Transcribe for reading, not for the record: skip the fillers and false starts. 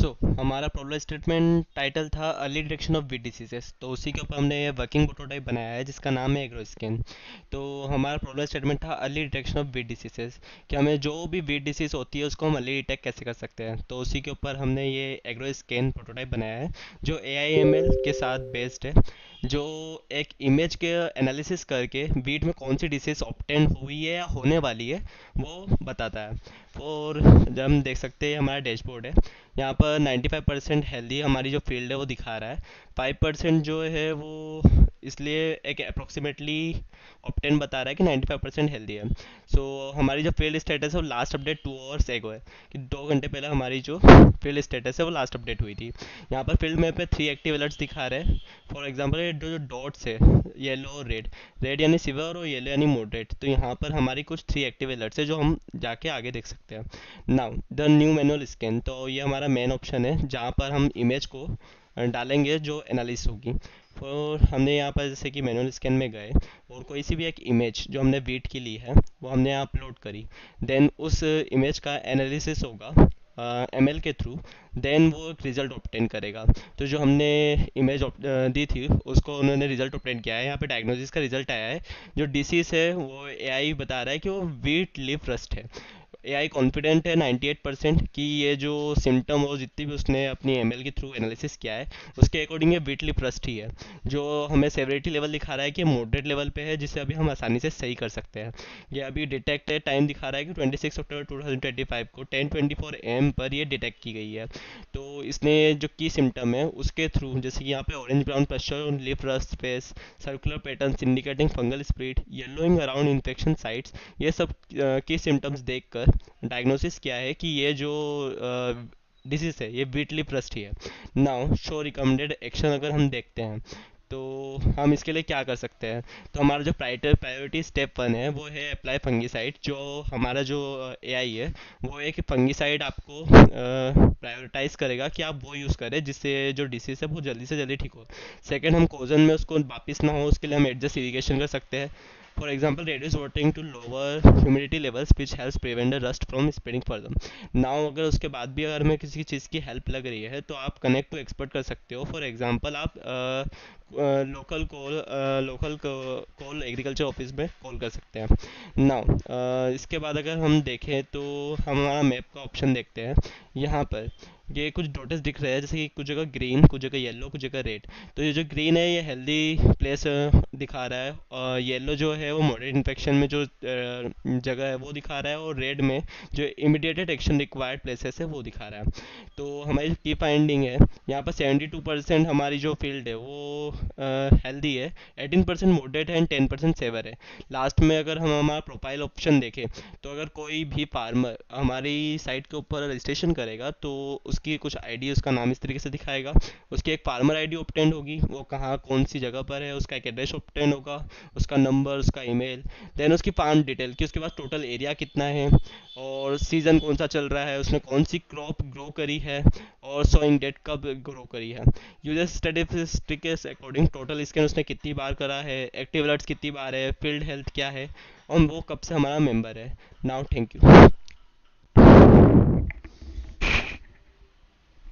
हमारा problem statement title था early detection of wheat diseases. तो उसी के ऊपर हमने ये वर्किंग प्रोटोटाइप बनाया है जिसका नाम है एग्रोस्कैन। तो हमारा प्रॉब्लम स्टेटमेंट था early detection of wheat diseases, कि हमें जो भी वीट डिसीज होती है उसको हम अर्ली डिटेक्ट कैसे कर सकते हैं। तो उसी के ऊपर हमने ये एग्रोस्कैन प्रोटोटाइप बनाया है जो AIML के साथ बेस्ड है, जो एक इमेज के एनालिसिस करके वीट में कौन सी डिसीज ऑब्टेन हुई है या होने वाली है वो बताता है। और जब हम देख सकते हैं हमारा डैशबोर्ड है, यहाँ पर 95% हेल्दी हमारी जो फील्ड है वो दिखा रहा है। 5% जो है वो इसलिए एक अप्रोक्सीमेटली ऑप्टेन बता रहा है कि 95% हेल्दी है। हमारी जो फील्ड स्टेटस है वो लास्ट अपडेट 2 आवर्स एगो है, कि 2 घंटे पहले हमारी जो फील्ड स्टेटस है वो लास्ट अपडेट हुई थी। यहाँ पर फील्ड में पे 3 एक्टिव अलर्ट्स दिखा रहे हैं। फॉर एग्जाम्पल ये जो डॉट्स है, येलो और रेड, रेड यानी सिवियर और येलो यानी मॉडरेट, तो यहाँ पर हमारी कुछ 3 एक्टिव अलर्ट्स है जो हम जाके आगे देख सकते हैं। Now the new manual scan, तो ये हमारा मेन ऑप्शन है जहाँ पर हम इमेज को डालेंगे जो एनालिसिस होगी। और हमने यहाँ पर जैसे कि मैनुअल स्कैन में गए और कोई सी भी एक इमेज जो हमने वीट की ली है वो हमने यहाँ अपलोड करी, देन उस इमेज का एनालिसिस होगा ML के थ्रू, देन वो एक रिजल्ट ऑब्टेन करेगा। तो जो हमने इमेज दी थी उसको उन्होंने रिजल्ट ऑब्टेन किया है। यहाँ पे डायग्नोसिस का रिजल्ट आया है। जो डिसीज है वो AI बता रहा है कि वो वीट लिप रस्ट है। AI कॉन्फिडेंट है 98% कि ये जो सिम्टम हो जितनी भी उसने अपनी ML के थ्रू एनालिसिस किया है उसके अकॉर्डिंग ये वीट लिप रस्ट ही है। जो हमें सेवरिटी लेवल दिखा रहा है कि मॉडरेट लेवल पे है, जिसे अभी हम आसानी से सही कर सकते हैं। ये अभी डिटेक्ट टाइम दिखा रहा है कि 26 अक्टूबर 2025 को 10:24 AM पर ये डिटेक्ट की गई है। तो इसने जो की सिम्टम है उसके थ्रू, जैसे कि यहाँ पे orange brown pressure lip rust face, circular patterns indicating fungal spread, yellowing around infection sites, ये सब की सिम्टम्स देखकर डायग्नोसिस किया है कि ये जो डिसीज है ये वीट लिप रस्ट ही है। नाउ शो रिकमेंडेड एक्शन अगर हम देखते हैं तो हम इसके लिए क्या कर सकते हैं। तो हमारा जो प्रायोरिटी स्टेप 1 है वो है अप्लाई फंगीसाइड। जो हमारा जो AI है वो एक फंगीसाइड आपको प्रायोरिटाइज करेगा कि आप वो यूज़ करें जिससे जो डिसीज है वो जल्दी से जल्दी ठीक हो। सेकंड, हम कोजन में उसको वापस ना हो उसके लिए हम एडजस्ट इरिगेशन कर सकते हैं। For example reduce watering to lower humidity levels which helps prevent the rust from spreading further. Now अगर उसके बाद भी अगर हमें किसी चीज़ की हेल्प लग रही है तो आप कनेक्ट टू एक्सपर्ट कर सकते हो। फॉर एग्जांपल आप लोकल कॉल एग्रीकल्चर ऑफिस में कॉल कर सकते हैं। नाउ इसके बाद अगर हम देखें तो हमारा मैप का ऑप्शन देखते हैं। यहाँ पर ये कुछ डॉट्स दिख रहे हैं, जैसे कि कुछ जगह ग्रीन, कुछ जगह येलो, कुछ जगह रेड। तो ये जो ग्रीन है ये हेल्दी प्लेस दिखा रहा है, और येलो जो है वो मॉडरेट इन्फेक्शन में जो जगह है वो दिखा रहा है, और रेड में जो इमीडिएटेड एक्शन रिक्वायर्ड प्लेसेस है वो दिखा रहा है। तो हमारी की फाइंडिंग है यहाँ पर 72% हमारी जो फील्ड है वो हेल्दी है, 18% मॉडरेट है एंड 10% सेवर है। लास्ट में अगर हम हमारा प्रोफाइल ऑप्शन देखें तो अगर कोई भी फार्मर हमारी साइट के ऊपर रजिस्ट्रेशन करेगा तो उसकी कुछ आईडी, उसका नाम इस तरीके से दिखाएगा। उसकी एक फार्मर आईडी ऑब्टेन होगी, वो कहाँ कौन सी जगह पर है, उसका एक एड्रेस ऑब्टेन होगा, उसका नंबर, उसका ईमेल, देन उसकी फार्म डिटेल कि उसके पास टोटल एरिया कितना है और सीज़न कौन सा चल रहा है, उसने कौन सी क्रॉप ग्रो करी है और सोइंग डेट कब ग्रो करी है। User statistics according total scan उसने कितनी बार करा है, एक्टिव अलर्ट्स कितनी बार है, फील्ड हेल्थ क्या है, और वो कब से हमारा मेंबर है। Now thank you.